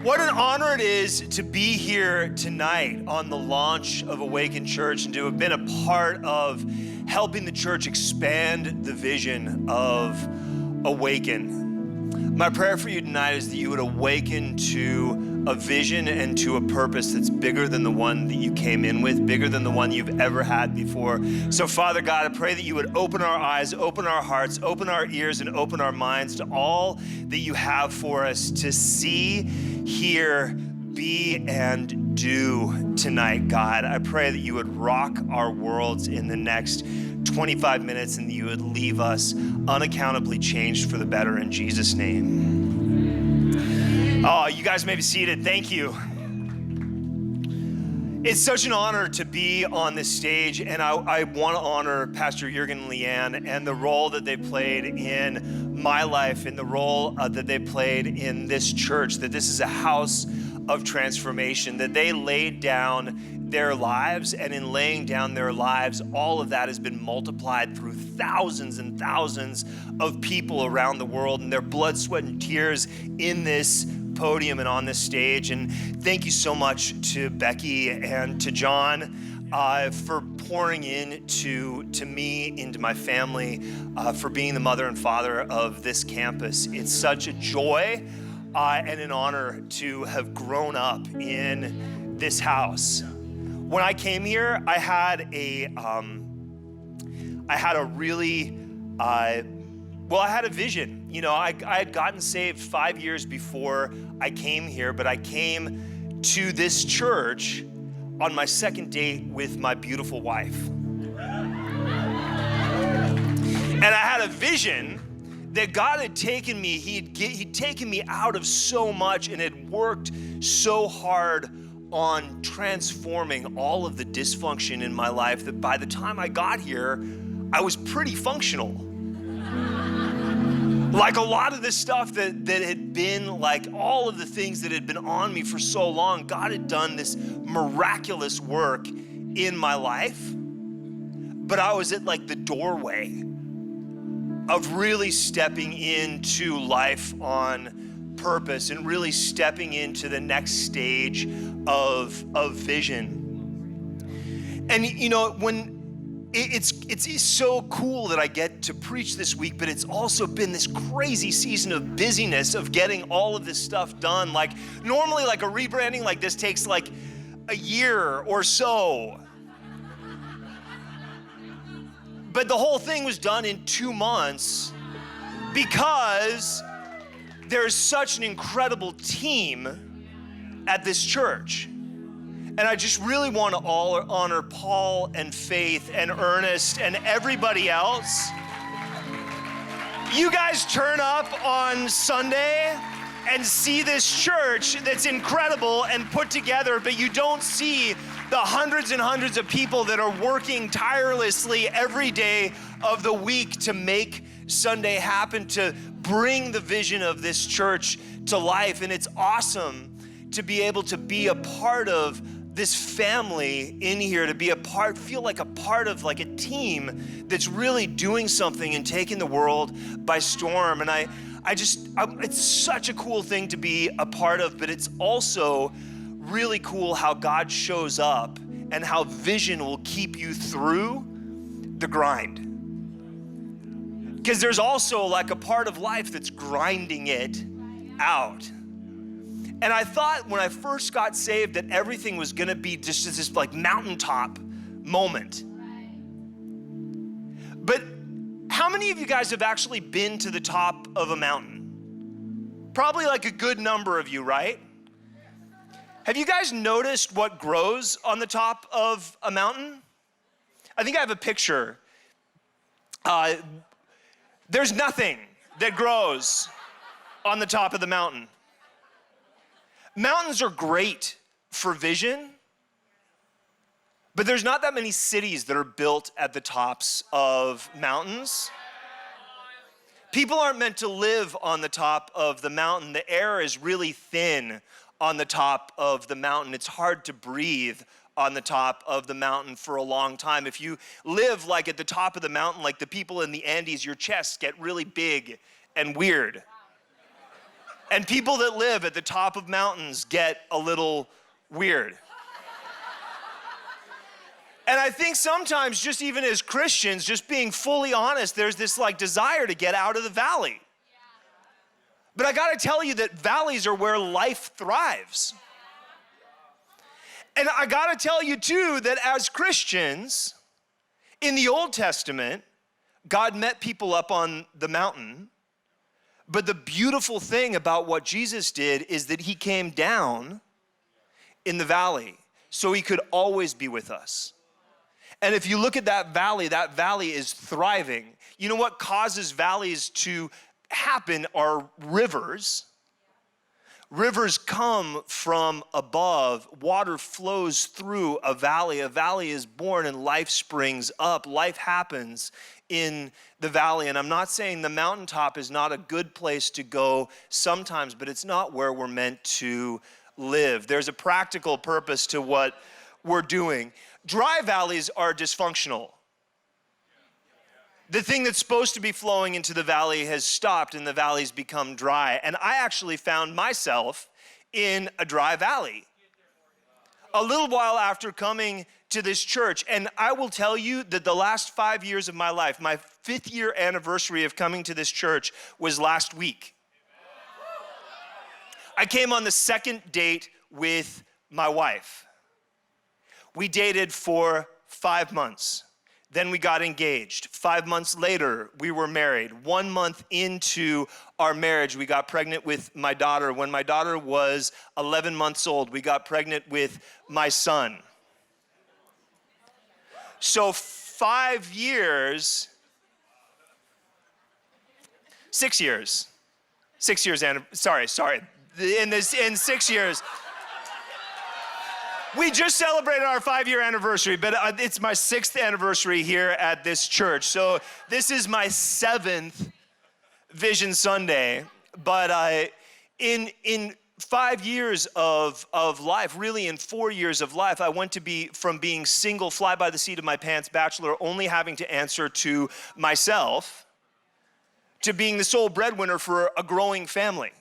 What an honor it is to be here tonight on the launch of Awaken Church and to have been a part of helping the church expand the vision of Awaken. My prayer for you tonight is that you would awaken to a vision and to a purpose that's bigger than the one that you came in with, bigger than the one you've ever had before. So Father God, I pray that you would open our eyes, open our hearts, open our ears, and open our minds to all that you have for us to see, hear, be, and do tonight, God. I pray that you would rock our worlds in the next 25 minutes and that you would leave us unaccountably changed for the better in Jesus' name. Oh, you guys may be seated. Thank you. It's such an honor to be on this stage, and I want to honor Pastor Jurgen and Leanne and the role that they played in my life, and the role that they played in this church, that this is a house of transformation, that they laid down their lives, and in laying down their lives, all of that has been multiplied through thousands and thousands of people around the world, and their blood, sweat, and tears in this podium and on this stage. And thank you so much to Becky and to John for pouring into me, into my family, for being the mother and father of this campus. It's such a joy and an honor to have grown up in this house. When I came here, I had a vision. You know, I had gotten saved 5 years before I came here, but I came to this church on my second date with my beautiful wife. And I had a vision that God had taken me, he'd taken me out of so much and had worked so hard on transforming all of the dysfunction in my life that by the time I got here, I was pretty functional. Like a lot of the stuff that had been, like all of the things that had been on me for so long, God had done this miraculous work in my life. But I was at like the doorway of really stepping into life on purpose and really stepping into the next stage of vision. And you know, when it's so cool that I get to preach this week, but it's also been this crazy season of busyness of getting all of this stuff done. Like normally like a rebranding like this takes like a year or so. But the whole thing was done in 2 months because there's such an incredible team at this church. And I just really want to honor Paul and Faith and Ernest and everybody else. You guys turn up on Sunday and see this church that's incredible and put together, but you don't see the hundreds and hundreds of people that are working tirelessly every day of the week to make Sunday happen, to bring the vision of this church to life. And it's awesome to be able to be a part of this family in here, to be feel like a part of like a team that's really doing something and taking the world by storm. And it's such a cool thing to be a part of, but it's also really cool how God shows up and how vision will keep you through the grind. Because there's also like a part of life that's grinding it out. And I thought when I first got saved that everything was gonna be just this like mountaintop moment. But how many of you guys have actually been to the top of a mountain? Probably like a good number of you, right? Have you guys noticed what grows on the top of a mountain? I think I have a picture. There's nothing that grows on the top of the mountain. Mountains are great for vision, but there's not that many cities that are built at the tops of mountains. People aren't meant to live on the top of the mountain. The air is really thin on the top of the mountain. It's hard to breathe on the top of the mountain for a long time. If you live like at the top of the mountain, like the people in the Andes, your chests get really big and weird. And people that live at the top of mountains get a little weird. And I think sometimes, just even as Christians, just being fully honest, there's this like desire to get out of the valley. But I gotta tell you that valleys are where life thrives. And I gotta tell you too that as Christians, in the Old Testament, God met people up on the mountain. But the beautiful thing about what Jesus did is that he came down in the valley so he could always be with us. And if you look at that valley is thriving. You know what causes valleys to happen are rivers. Rivers come from above. Water flows through a valley. A valley is born and life springs up. Life happens in the valley. And I'm not saying the mountaintop is not a good place to go sometimes, but it's not where we're meant to live. There's a practical purpose to what we're doing. Dry valleys are dysfunctional. The thing that's supposed to be flowing into the valley has stopped and the valley's become dry. And I actually found myself in a dry valley a little while after coming to this church. And I will tell you that the last 5 years of my life, my 5th year anniversary of coming to this church was last week. I came on the second date with my wife. We dated for 5 months. Then we got engaged. 5 months later, we were married. 1 month into our marriage, we got pregnant with my daughter. When my daughter was 11 months old, we got pregnant with my son. So 5 years, 6 years, 6 years, sorry. In 6 years, we just celebrated our 5-year anniversary, but it's my 6th anniversary here at this church. So this is my 7th Vision Sunday. But in 5 years of life, really in 4 years of life, I went to from being single, fly by the seat of my pants bachelor, only having to answer to myself, to being the sole breadwinner for a growing family.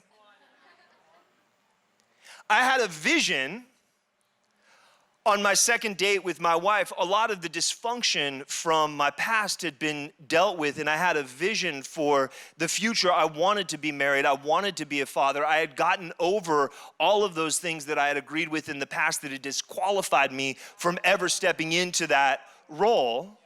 I had a vision on my second date with my wife. A lot of the dysfunction from my past had been dealt with, and I had a vision for the future. I wanted to be married. I wanted to be a father. I had gotten over all of those things that I had agreed with in the past that had disqualified me from ever stepping into that role.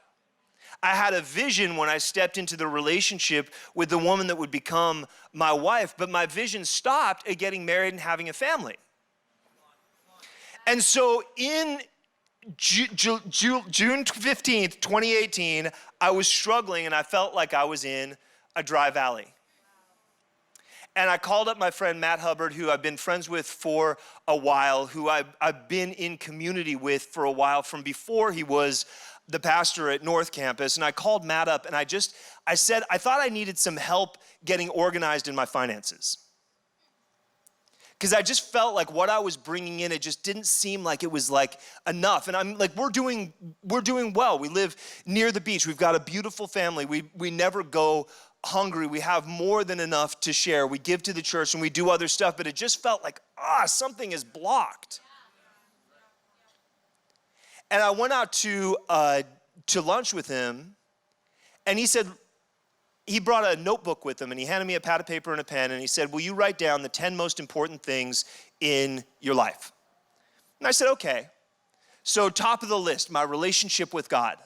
I had a vision when I stepped into the relationship with the woman that would become my wife, but my vision stopped at getting married and having a family. And so in June 15th, 2018, I was struggling and I felt like I was in a dry valley. And I called up my friend Matt Hubbard, who I've been friends with for a while, who I've been in community with for a while from before he was the pastor at North Campus. And I called Matt up and I said, I thought I needed some help getting organized in my finances. Because I just felt like what I was bringing in, it just didn't seem like it was like enough. And I'm like, we're doing well. We live near the beach. We've got a beautiful family. We never go hungry. We have more than enough to share. We give to the church and we do other stuff, but it just felt like, something is blocked. And I went out to lunch with him, and he said, he brought a notebook with him and he handed me a pad of paper and a pen and he said, will you write down the 10 most important things in your life? And I said, okay. So top of the list, my relationship with God.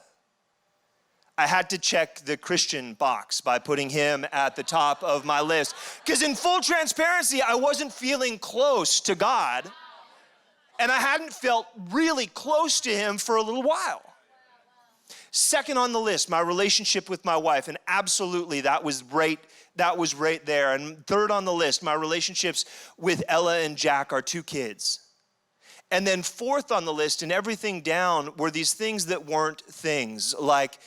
I had to check the Christian box by putting him at the top of my list. Because in full transparency, I wasn't feeling close to God. And I hadn't felt really close to him for a little while. Second on the list, my relationship with my wife, and absolutely that was right there. And third on the list, my relationships with Ella and Jack, our 2 kids. And then fourth on the list, and everything down, were these things that weren't things, like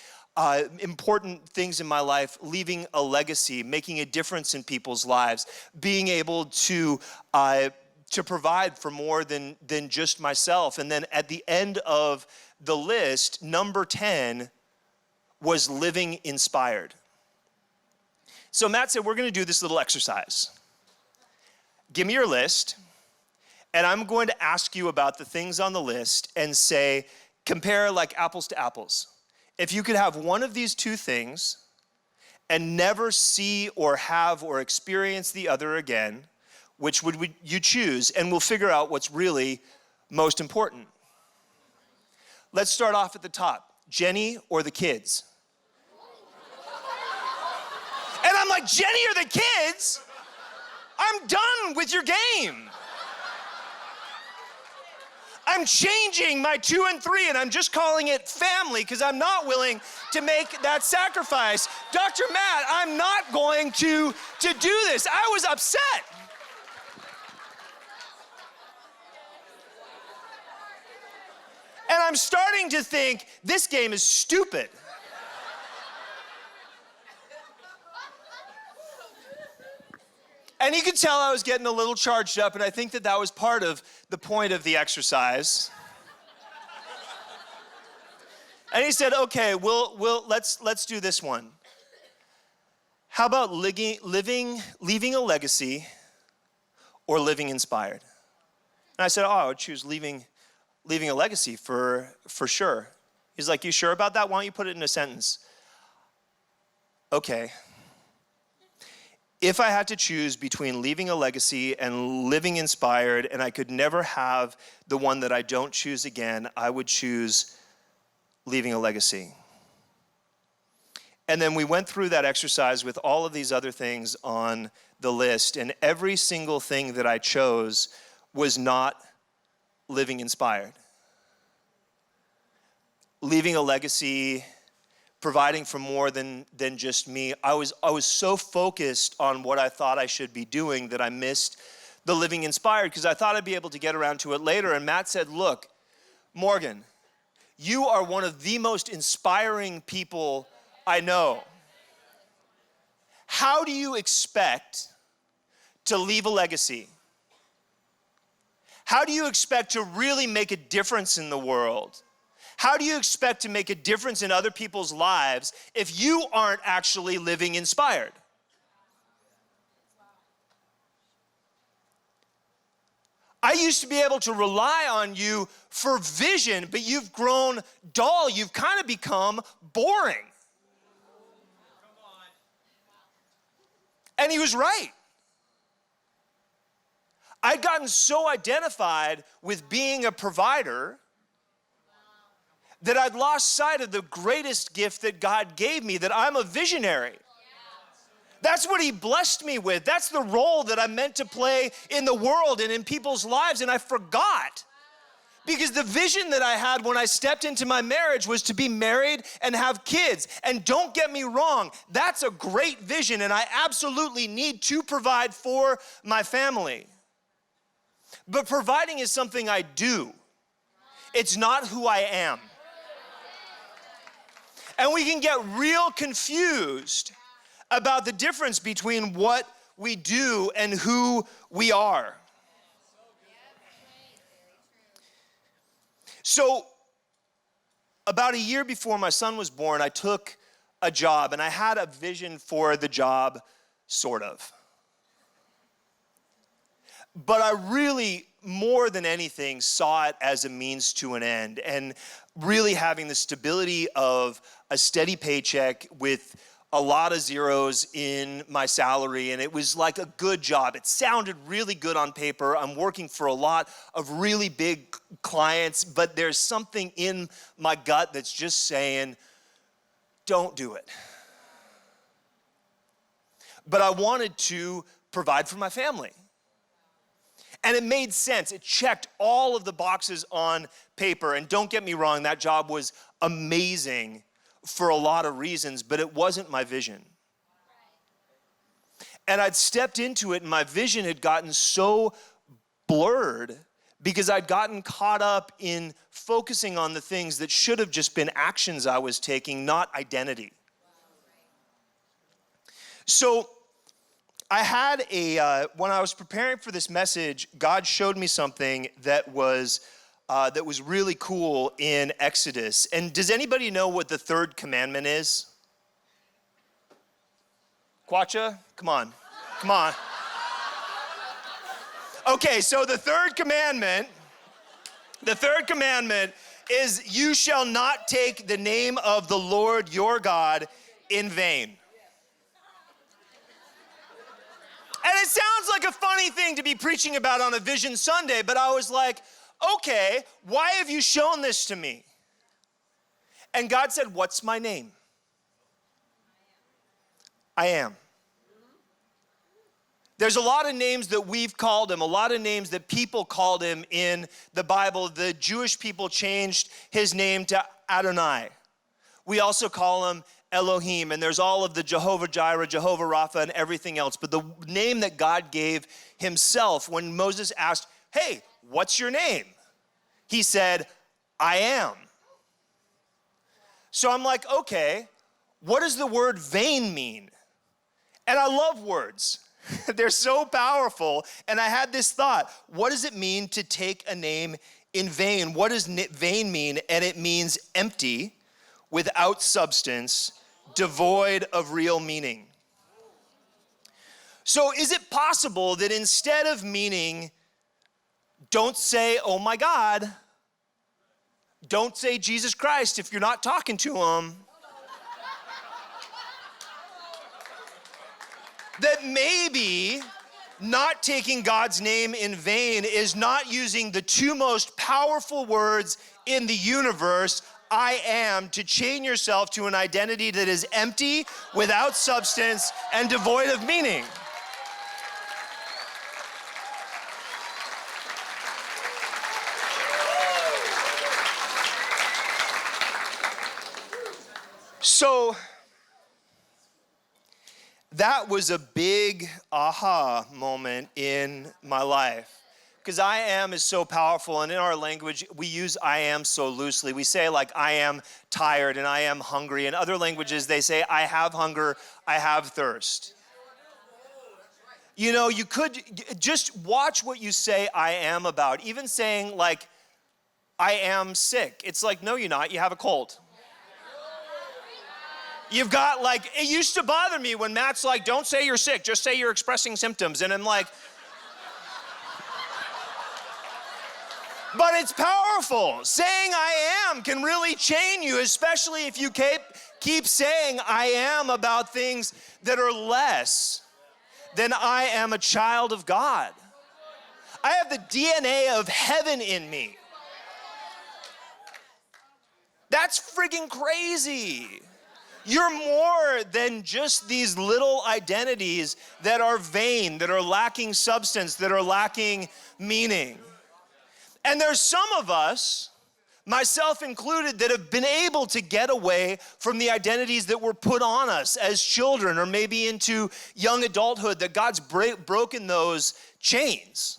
important things in my life, leaving a legacy, making a difference in people's lives, being able to provide for more than just myself. And then at the end of the list, number 10 was living inspired. So Matt said, we're gonna do this little exercise. give me your list, and I'm going to ask you about the things on the list and say, compare like apples to apples. If you could have one of these two things and never see or have or experience the other again, which would you choose? And we'll figure out what's really most important. Let's start off at the top. Jenny or the kids? And I'm like, Jenny or the kids? I'm done with your game. I'm changing my 2 and 3, and I'm just calling it family because I'm not willing to make that sacrifice. Dr. Matt, I'm not going to do this. I was upset. And I'm starting to think, this game is stupid. And you could tell I was getting a little charged up, and I think that was part of the point of the exercise. And he said, okay, let's do this one. How about leaving a legacy or living inspired? And I said, I would choose leaving a legacy for sure. He's like, you sure about that? Why don't you put it in a sentence? Okay. If I had to choose between leaving a legacy and living inspired, and I could never have the one that I don't choose again, I would choose leaving a legacy. And then we went through that exercise with all of these other things on the list, and every single thing that I chose was not living inspired. Leaving a legacy, providing for more than just me. I was so focused on what I thought I should be doing that I missed the living inspired because I thought I'd be able to get around to it later. And Matt said, look, Morgan, you are one of the most inspiring people I know. How do you expect to leave a legacy? How do you expect to really make a difference in the world? How do you expect to make a difference in other people's lives if you aren't actually living inspired? I used to be able to rely on you for vision, but you've grown dull. You've kind of become boring. And he was right. I'd gotten so identified with being a provider that I'd lost sight of the greatest gift that God gave me, that I'm a visionary. That's what he blessed me with. That's the role that I'm meant to play in the world and in people's lives, and I forgot. Because the vision that I had when I stepped into my marriage was to be married and have kids. And don't get me wrong, that's a great vision, and I absolutely need to provide for my family. But providing is something I do. It's not who I am. And we can get real confused about the difference between what we do and who we are. So, about a year before my son was born, I took a job, and I had a vision for the job, sort of. But I really, more than anything, saw it as a means to an end, and really having the stability of a steady paycheck with a lot of zeros in my salary, and it was like a good job. It sounded really good on paper. I'm working for a lot of really big clients, but there's something in my gut that's just saying, don't do it. But I wanted to provide for my family. And it made sense. It checked all of the boxes on paper. And don't get me wrong, that job was amazing for a lot of reasons, but it wasn't my vision. And I'd stepped into it, and my vision had gotten so blurred because I'd gotten caught up in focusing on the things that should have just been actions I was taking, not identity. So I had when I was preparing for this message, God showed me something that was really cool in Exodus. And does anybody know what the Third Commandment is? Quacha? Come on. Okay, so the third commandment is you shall not take the name of the Lord your God in vain. And it sounds like a funny thing to be preaching about on a Vision Sunday, but I was like, okay, why have you shown this to me? And God said, what's my name? I am. There's a lot of names that we've called him, a lot of names that people called him in the Bible. The Jewish people changed his name to Adonai. We also call him Elohim, and there's all of the Jehovah Jireh, Jehovah Rapha, and everything else. But the name that God gave himself, when Moses asked, hey, what's your name? He said, I am. So I'm like, okay, what does the word vain mean? And I love words. They're so powerful. And I had this thought, what does it mean to take a name in vain? What does vain mean? And it means empty, without substance, devoid of real meaning. So is it possible that instead of meaning, don't say, oh my God, don't say Jesus Christ if you're not talking to him, that maybe not taking God's name in vain is not using the two most powerful words in the universe, I am, to chain yourself to an identity that is empty, without substance, and devoid of meaning. So that was a big aha moment in my life. Because I am is so powerful, and in our language, we use I am so loosely. We say like, I am tired and I am hungry. In other languages, they say, I have hunger, I have thirst. You know, you could just watch what you say I am about. Even saying like, I am sick. It's like, no, you're not, you have a cold. You've got like, it used to bother me when Matt's like, don't say you're sick, just say you're expressing symptoms. And I'm like, but it's powerful. Saying I am can really chain you, especially if you keep saying I am about things that are less than I am a child of God. I have the DNA of heaven in me. That's freaking crazy. You're more than just these little identities that are vain, that are lacking substance, that are lacking meaning. And there's some of us, myself included, that have been able to get away from the identities that were put on us as children or maybe into young adulthood, that God's broken those chains.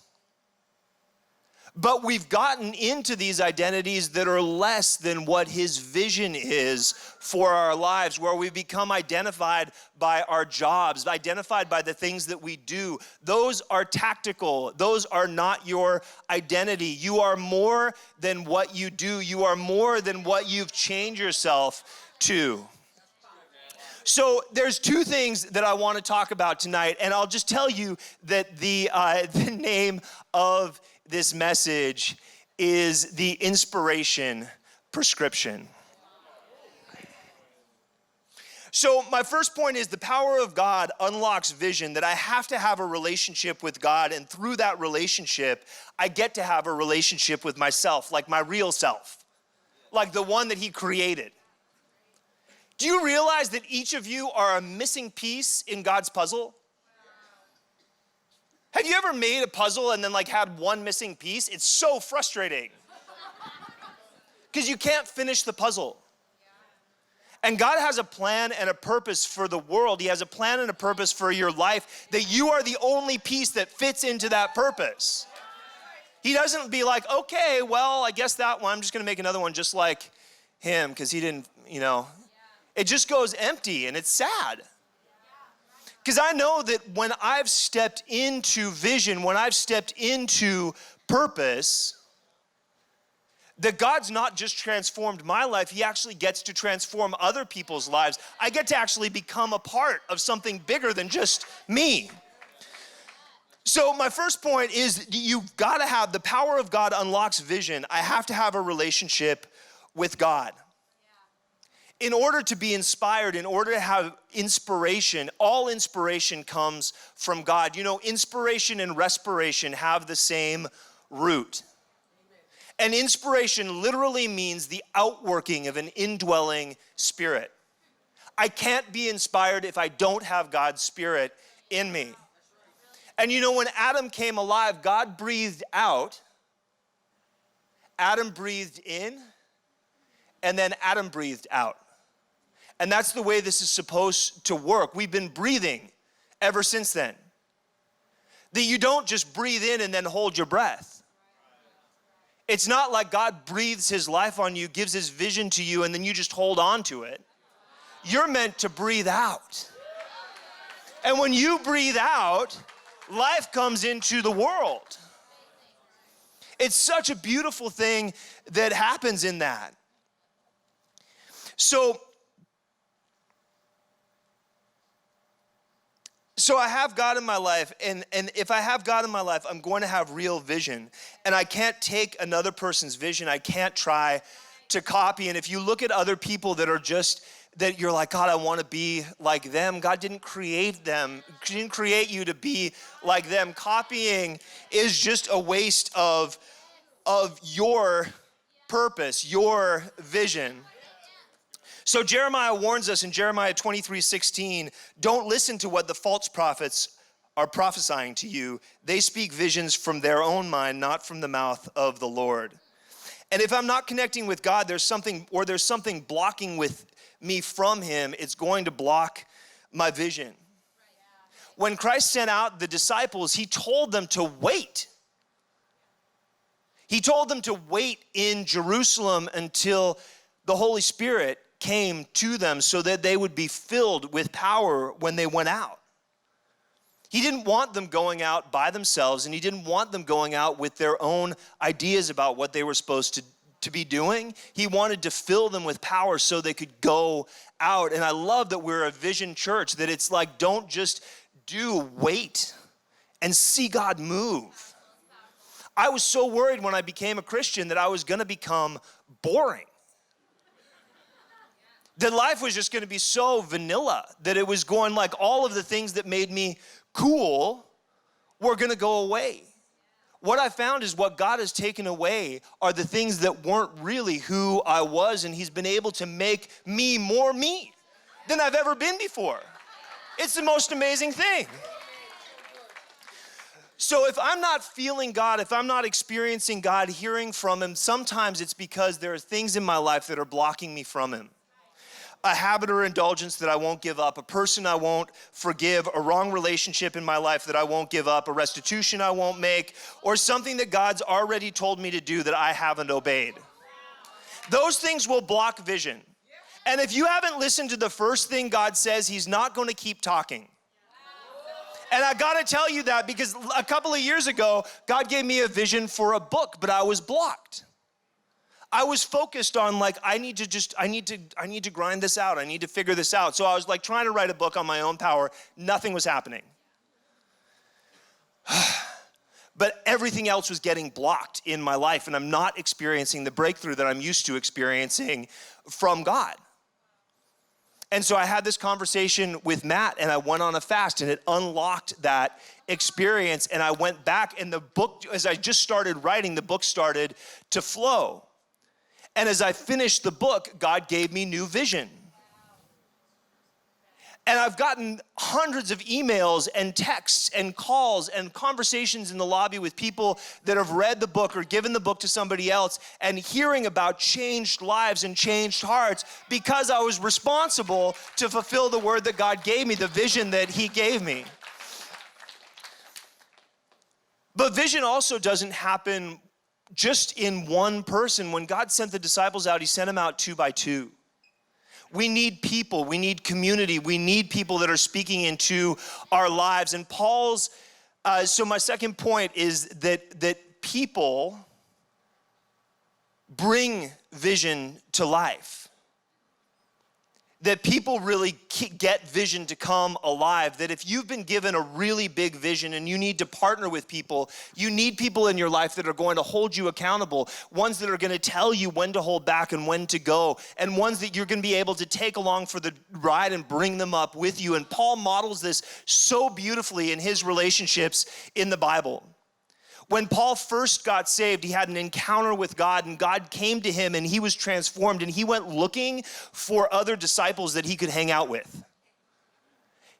But we've gotten into these identities that are less than what his vision is for our lives, where we become identified by our jobs, identified by the things that we do. Those are tactical. Those are not your identity. You are more than what you do. You are more than what you've chained yourself to. So there's two things that I want to talk about tonight, and I'll just tell you that the name of this message is the inspiration prescription. So my first point is the power of God unlocks vision, that I have to have a relationship with God, and through that relationship, I get to have a relationship with myself, like my real self, like the one that he created. Do you realize that each of you are a missing piece in God's puzzle? Have you ever made a puzzle and then like had one missing piece? It's so frustrating because you can't finish the puzzle. And God has a plan and a purpose for the world. He has a plan and a purpose for your life, that you are the only piece that fits into that purpose. He doesn't be like, okay, well, I guess that one, I'm just gonna make another one just like him because he didn't, It just goes empty and it's sad. Because I know that when I've stepped into vision, when I've stepped into purpose, that God's not just transformed my life, he actually gets to transform other people's lives. I get to actually become a part of something bigger than just me. So my first point is you've got to have, the power of God unlocks vision. I have to have a relationship with God. In order to be inspired, in order to have inspiration, all inspiration comes from God. You know, inspiration and respiration have the same root. And inspiration literally means the outworking of an indwelling spirit. I can't be inspired if I don't have God's Spirit in me. And you know, when Adam came alive, God breathed out, Adam breathed in, and then Adam breathed out. And that's the way this is supposed to work. We've been breathing ever since then. That you don't just breathe in and then hold your breath. It's not like God breathes his life on you, gives his vision to you, and then you just hold on to it. You're meant to breathe out. And when you breathe out, life comes into the world. It's such a beautiful thing that happens in that. So I have God in my life, and if I have God in my life, I'm going to have real vision. And I can't take another person's vision. I can't try to copy. And if you look at other people that are just, that you're like, God, I want to be like them. God didn't create them. He didn't create you to be like them. Copying is just a waste of your purpose, your vision. So Jeremiah warns us in Jeremiah 23:16, don't listen to what the false prophets are prophesying to you. They speak visions from their own mind, not from the mouth of the Lord. And if I'm not connecting with God, there's something blocking with me from him. It's going to block my vision. When Christ sent out the disciples, he told them to wait. He told them to wait in Jerusalem until the Holy Spirit came to them so that they would be filled with power when they went out. He didn't want them going out by themselves, and he didn't want them going out with their own ideas about what they were supposed to be doing. He wanted to fill them with power so they could go out. And I love that we're a vision church, that it's like, don't just wait and see God move. I was so worried when I became a Christian that I was going to become boring. That life was just going to be so vanilla, that it was going like all of the things that made me cool were going to go away. What I found is what God has taken away are the things that weren't really who I was, and he's been able to make me more me than I've ever been before. It's the most amazing thing. So if I'm not feeling God, if I'm not experiencing God, hearing from him, sometimes it's because there are things in my life that are blocking me from him. A habit or indulgence that I won't give up, a person I won't forgive, a wrong relationship in my life that I won't give up, a restitution I won't make, or something that God's already told me to do that I haven't obeyed. Those things will block vision. And if you haven't listened to the first thing God says, he's not going to keep talking. And I got to tell you that because a couple of years ago, God gave me a vision for a book, but I was blocked. I was focused on like, I need to grind this out. I need to figure this out. So I was like trying to write a book on my own power. Nothing was happening. But everything else was getting blocked in my life, and I'm not experiencing the breakthrough that I'm used to experiencing from God. And so I had this conversation with Matt, and I went on a fast, and it unlocked that experience. And I went back, and the book, as I just started writing, the book started to flow. And as I finished the book, God gave me new vision. And I've gotten hundreds of emails and texts and calls and conversations in the lobby with people that have read the book or given the book to somebody else and hearing about changed lives and changed hearts because I was responsible to fulfill the word that God gave me, the vision that he gave me. But vision also doesn't happen just in one person. When God sent the disciples out, he sent them out 2 by 2. We need people, we need community, we need people that are speaking into our lives. And so my second point is that people bring vision to life. that people really get vision to come alive, that if you've been given a really big vision and you need to partner with people, you need people in your life that are going to hold you accountable, ones that are going to tell you when to hold back and when to go, and ones that you're going to be able to take along for the ride and bring them up with you. And Paul models this so beautifully in his relationships in the Bible. When Paul first got saved, he had an encounter with God, and God came to him and he was transformed, and he went looking for other disciples that he could hang out with.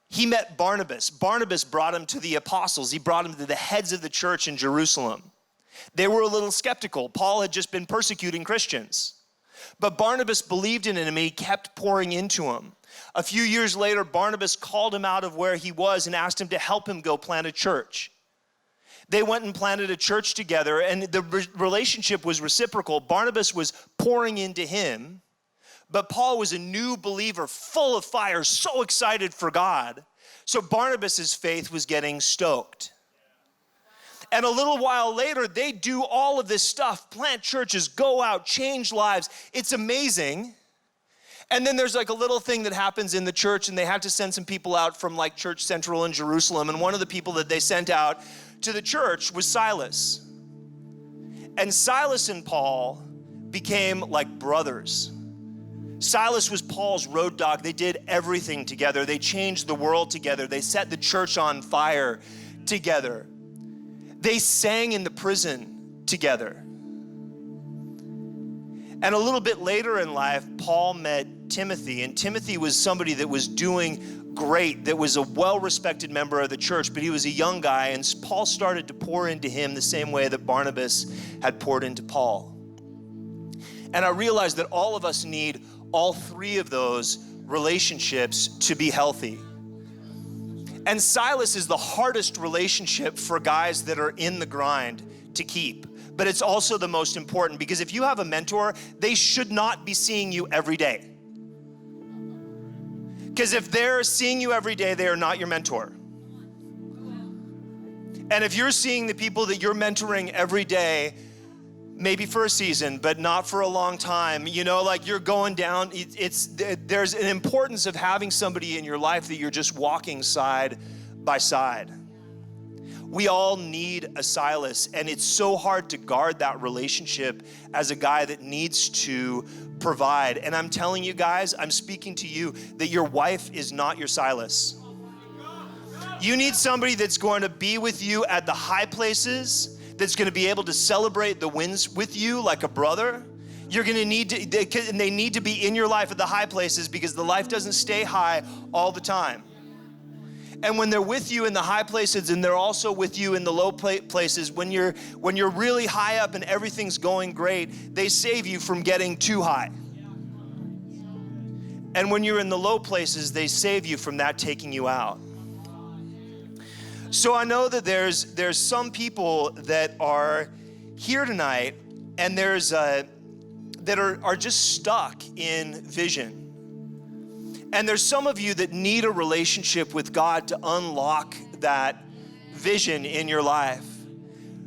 He met Barnabas. Barnabas brought him to the apostles. He brought him to the heads of the church in Jerusalem. They were a little skeptical. Paul had just been persecuting Christians. But Barnabas believed in him and he kept pouring into him. A few years later, Barnabas called him out of where he was and asked him to help him go plant a church. They went and planted a church together, and the relationship was reciprocal. Barnabas was pouring into him, but Paul was a new believer, full of fire, so excited for God. So Barnabas's faith was getting stoked. And a little while later, they do all of this stuff, plant churches, go out, change lives. It's amazing. And then there's like a little thing that happens in the church, and they have to send some people out from like Church Central in Jerusalem. And one of the people that they sent out to the church was Silas. And Silas and Paul became like brothers. Silas was Paul's road dog. They did everything together. They changed the world together. They set the church on fire together. They sang in the prison together. And a little bit later in life, Paul met Timothy, and Timothy was somebody that was doing great, that was a well-respected member of the church, but he was a young guy, and Paul started to pour into him the same way that Barnabas had poured into Paul. And I realized that all of us need all three of those relationships to be healthy. And Silas is the hardest relationship for guys that are in the grind to keep. But it's also the most important, because if you have a mentor, they should not be seeing you every day. Because if they're seeing you every day, they are not your mentor. And if you're seeing the people that you're mentoring every day, maybe for a season, but not for a long time, you know, like you're going down, there's an importance of having somebody in your life that you're just walking side by side. We all need a Silas, and it's so hard to guard that relationship as a guy that needs to provide. And I'm telling you guys, I'm speaking to you, that your wife is not your Silas. You need somebody that's going to be with you at the high places, that's going to be able to celebrate the wins with you like a brother. You're going to need to, they need to be in your life at the high places, because the life doesn't stay high all the time. And when they're with you in the high places, and they're also with you in the low places, when you're really high up and everything's going great, they save you from getting too high. And when you're in the low places, they save you from that taking you out. So I know that there's some people that are here tonight, and that are just stuck in vision. And there's some of you that need a relationship with God to unlock that vision in your life.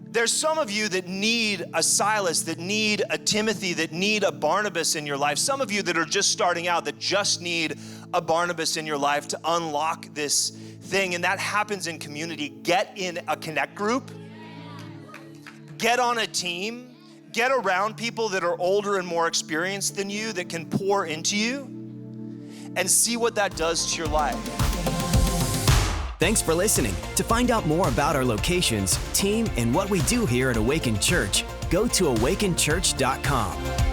There's some of you that need a Silas, that need a Timothy, that need a Barnabas in your life. Some of you that are just starting out, that just need a Barnabas in your life to unlock this thing. And that happens in community. Get in a connect group. Get on a team. Get around people that are older and more experienced than you, that can pour into you, and see what that does to your life. Thanks for listening. To find out more about our locations, team, and what we do here at Awaken Church, go to awakenchurch.com.